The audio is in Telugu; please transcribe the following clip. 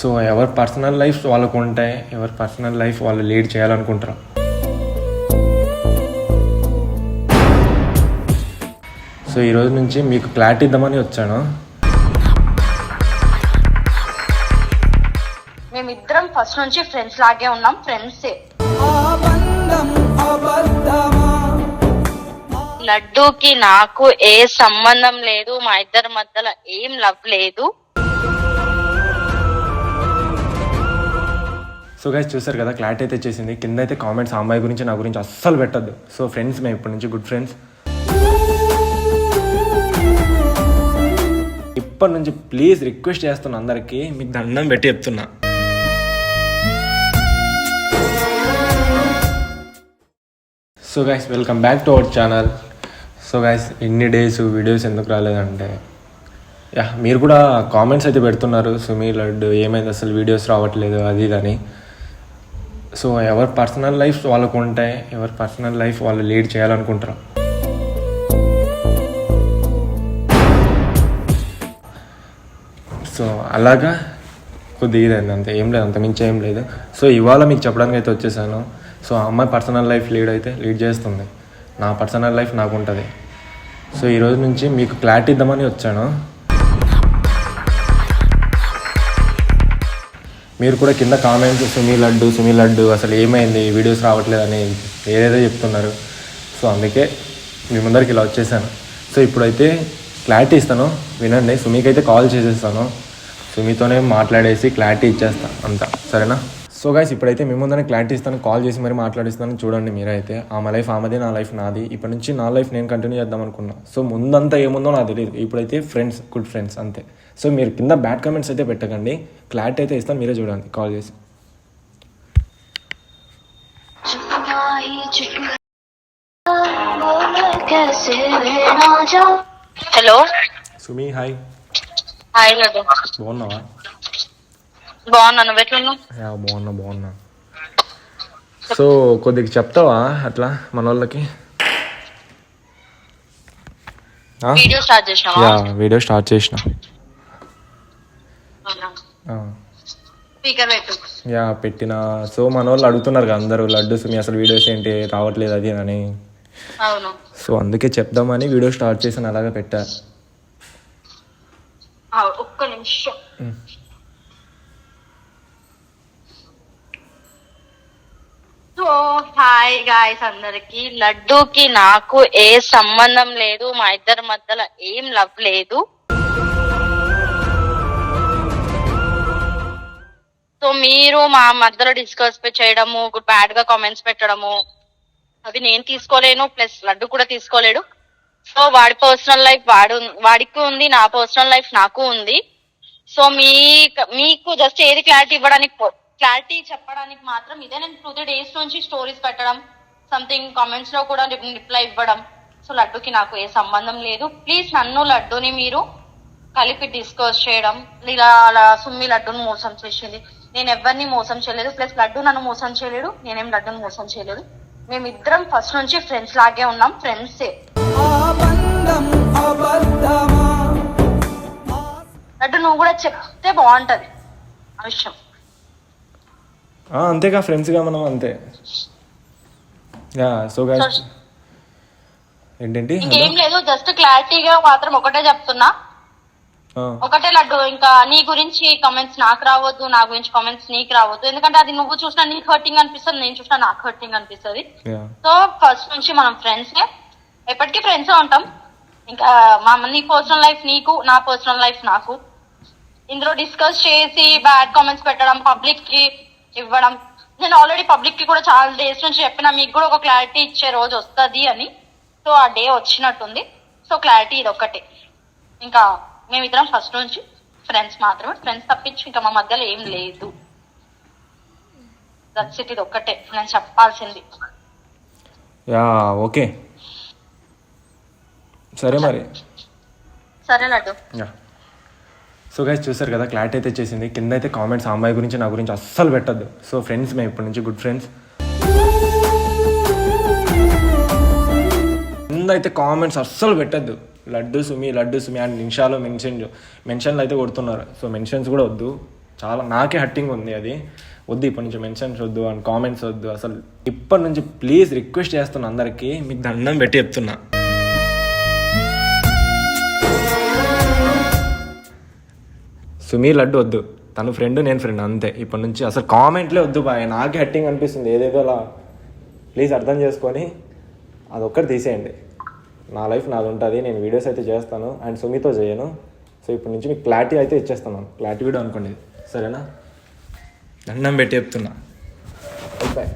సో ఎవరి పర్సనల్ లైఫ్ వాళ్ళకు ఉంటాయి, ఎవరి పర్సనల్ లైఫ్ వాళ్ళు లీడ్ చేయాలనుకుంటారు. సో ఈరోజు నుంచి మీకు క్లారిటీ ఇద్దామని వచ్చాను. మేమిద్దరం ఫస్ట్ నుంచి ఫ్రెండ్స్ లాగే ఉన్నాం, ఫ్రెండ్సే. లడ్డూకి నాకు ఏ సంబంధం లేదు, మా ఇద్దరి మధ్యలో ఏం లవ్ లేదు. సో గైస్ చూసారు కదా, క్లారిటీ అయితే చేసింది. కింద అయితే కామెంట్స్ ఆ అమ్మాయి గురించి నా గురించి అస్సలు పెట్టద్దు. సో ఫ్రెండ్స్, మేము ఇప్పటి నుంచి గుడ్ ఫ్రెండ్స్. ఇప్పటి నుంచి ప్లీజ్ రిక్వెస్ట్ చేస్తున్నా అందరికీ, మీకు దండం పెట్టి చెప్తున్నా. So guys welcome back to our channel. So guys ఇన్ని డేస్ వీడియోస్ ఎందుకు రాలేదంటే, మీరు కూడా కామెంట్స్ అయితే పెడుతున్నారు, సుమీ లడ్డు ఏమైంది అసలు వీడియోస్ రావట్లేదు అది ఇదని. సో ఎవరి పర్సనల్ లైఫ్ వాళ్ళకు ఉంటాయి, ఎవరి పర్సనల్ లైఫ్ వాళ్ళు లీడ్ చేయాలనుకుంటారు. సో అలాగా కొద్దిగా ఇదైంది, అంతే, ఏం లేదు, అంత మించి ఏం లేదు. సో ఇవాళ మీకు చెప్పడానికి అయితే వచ్చేసాను. సో ఆ అమ్మాయి పర్సనల్ లైఫ్ లీడ్ చేస్తుంది, నా పర్సనల్ లైఫ్ నాకు ఉంటుంది. సో ఈరోజు నుంచి మీకు క్లారిటీ ఇద్దామని వచ్చాను. మీరు కూడా కింద కామెంట్స్ సుమీ లడ్డు అసలు ఏమైంది వీడియోస్ రావట్లేదని ఏదేదో చెప్తున్నారు. సో అందుకే మీ ముందరికి ఇలా వచ్చేసాను. సో ఇప్పుడైతే క్లారిటీ ఇస్తాను, వినండి. సుమీకి అయితే కాల్ చేసేస్తాను, సుమీతోనే మాట్లాడేసి క్లారిటీ ఇచ్చేస్తాను అంతా, సరేనా? సో గైస్ ఇప్పుడైతే మీ ముందరే క్లారిటీ ఇస్తాను, కాల్ చేసి మరి మాట్లాడిస్తాను. చూడండి మీరైతే, ఆమె లైఫ్ ఆమెది, నా లైఫ్ నాది. ఇప్పటి నుంచి నా లైఫ్ నేను కంటిన్యూ చేద్దాం అనుకున్నా. సో ముందంతా ఏముందో నాకు తెలియదు, ఇప్పుడైతే ఫ్రెండ్స్, గుడ్ ఫ్రెండ్స్ అంతే. సో మీరు కింద బ్యాడ్ కామెంట్స్ అయితే పెట్టకండి, క్లారిటీ అయితే ఇస్తాను, మీరే చూడండి కాల్ చేసి. Hello sumi, hi. Hi laddu, బాగున్నావా? బాగున్నా, నువ్వు ఎట్లున్నావు? బాగున్నా. సో కొద్దిగా చెప్తావా అట్లా మన వాళ్ళకి? వీడియో స్టార్ట్ చేసినావా? వీడియో స్టార్ట్ చేసిన. స్పీకర్ పెట్టు. పెట్టిన. సో మన వాళ్ళు అడుగుతున్నారు కదా అందరూ, లడ్డు సుమి అసలు వీడియోస్ ఏంటి రావట్లేదు అది అని. అవును. సో అందుకే చెప్దామని వీడియో స్టార్ట్ చేసాను, అలాగే పెట్టా. ఒక్క నిమిషం. సో హాయ్ గాయ్స్ అందరికి. లడ్డూకి నాకు ఏ సంబంధం లేదు, మా ఇద్దరి మధ్యలో ఏం లవ్ లేదు. సో మీరు మా మధ్యలో డిస్కస్ చేయడము, బ్యాడ్ గా కామెంట్స్ పెట్టడము అవి నేను తీసుకోలేను, ప్లస్ లడ్డు కూడా తీసుకోలేడు. సో వాడి పర్సనల్ లైఫ్ వాడికి ఉంది, నా పర్సనల్ లైఫ్ నాకు ఉంది. సో మీకు జస్ట్ ఏది క్లారిటీ చెప్పడానికి మాత్రం ఇదే. నేను 2-3 డేస్ నుంచి స్టోరీస్ పెట్టడం, సంథింగ్ కామెంట్స్ లో కూడా రిప్లై ఇవ్వడం. సో లడ్డుకి నాకు ఏ సంబంధం లేదు. ప్లీజ్ నన్ను లడ్డుని మీరు కలిపి డిస్కస్ చేయడం. ఇలా అలా సుమ్మి లడ్డును మోసం చేసింది, నేను ఎవరిని మోసం చేయలేదు, ప్లస్ లడ్డు నన్ను మోసం చేయలేడు, నేనేం లడ్డును మోసం చేయలేదు. మేమిద్దరం ఫస్ట్ నుంచి ఫ్రెండ్స్ లాగే ఉన్నాం, ఫ్రెండ్సే. లడ్డు నువ్వు కూడా చెప్తే బాగుంటది ఆ విషయం. అంతేగా, ఫ్రెండ్స్గా మనం అంతే. సో గైస్ ఏంటంటే ఇంకేం లేదు, జస్ట్ క్లారిటీగా మాత్రం ఒకటే చెప్తున్నా. ఒకటే లడ్డు, ఇంకా నీ గురించి కామెంట్స్ నాకు రావద్దు, నా గురించి కామెంట్స్ నీకు రావద్దు. ఎందుకంటే అది నువ్వు చూసినా నీకు హర్టింగ్ అనిపిస్తుంది, నేను చూసినా నాకు హర్టింగ్ అనిపిస్తుంది. సో ఫస్ట్ నుంచి మనం ఫ్రెండ్స్, ఎప్పటికీ ఫ్రెండ్స్ ఉంటాం. ఇంకా నీ పర్సనల్ లైఫ్ నీకు, నా పర్సనల్ లైఫ్ నాకు. ఇందులో డిస్కస్ చేసి బ్యాడ్ కామెంట్స్ పెట్టడం, పబ్లిక్ కి ఇవ్వడం, నేను ఆల్రెడీ పబ్లిక్ కి కూడా చాలా డేస్ నుంచి చెప్పిన, మీకు కూడా ఒక క్లారిటీ ఇచ్చే రోజు వస్తుంది అని. సో ఆ డే వచ్చినట్టుంది. సో క్లారిటీ ఇది ఒక్కటే. ఇంకా మేమిద్దరం ఫస్ట్ నుంచి ఫ్రెండ్స్ మాత్రమే, ఫ్రెండ్స్ తప్పించి ఇంకా మా మధ్యలో ఏం లేదు. దట్స్ ఇట్, ఇది ఒక్కటే నేను చెప్పాల్సింది. ఓకే, సరే మరి. సరే లడ్డు. సో గైస్ చూసారు కదా, క్లారిటీ అయితే చేసింది. కింద అయితే కామెంట్స్ ఆ అమ్మాయి గురించి నా గురించి అస్సలు పెట్టద్దు. సో ఫ్రెండ్స్, మేము ఇప్పటి నుంచి గుడ్ ఫ్రెండ్స్. కింద అయితే కామెంట్స్ అస్సలు పెట్టద్దు, లడ్డు సుమి అండ్ నిమిషాలు మెన్షన్లు అయితే కొడుతున్నారు. సో మెన్షన్స్ కూడా వద్దు, చాలా నాకే హట్టింగ్ ఉంది అది. వద్దు ఇప్పటి నుంచి మెన్షన్స్ వద్దు అండ్ కామెంట్స్ వద్దు. అసలు ఇప్పటి నుంచి ప్లీజ్ రిక్వెస్ట్ చేస్తున్నా అందరికీ, మీకు దండం పెట్టి చెప్తున్నా. సుమీ లడ్డు వద్దు, తను ఫ్రెండ్ నేను ఫ్రెండ్ అంతే. ఇప్పటి నుంచి అసలు కామెంట్లే వద్దు బాయ్, నాకే హట్టింగ్ అనిపిస్తుంది ఏదేదోలా. ప్లీజ్ అర్థం చేసుకొని అదొక్కటి తీసేయండి. నా లైఫ్ నాది ఉంటుంది, నేను వీడియోస్ అయితే చేస్తాను అండ్ సుమీతో చేయను. సో ఇప్పటి నుంచి మీకు క్లారిటీ అయితే ఇచ్చేస్తున్నాను, క్లారిటీ వీడియో అనుకోండి సరేనా. దండం పెట్టి చెప్తున్నా. బాయ్.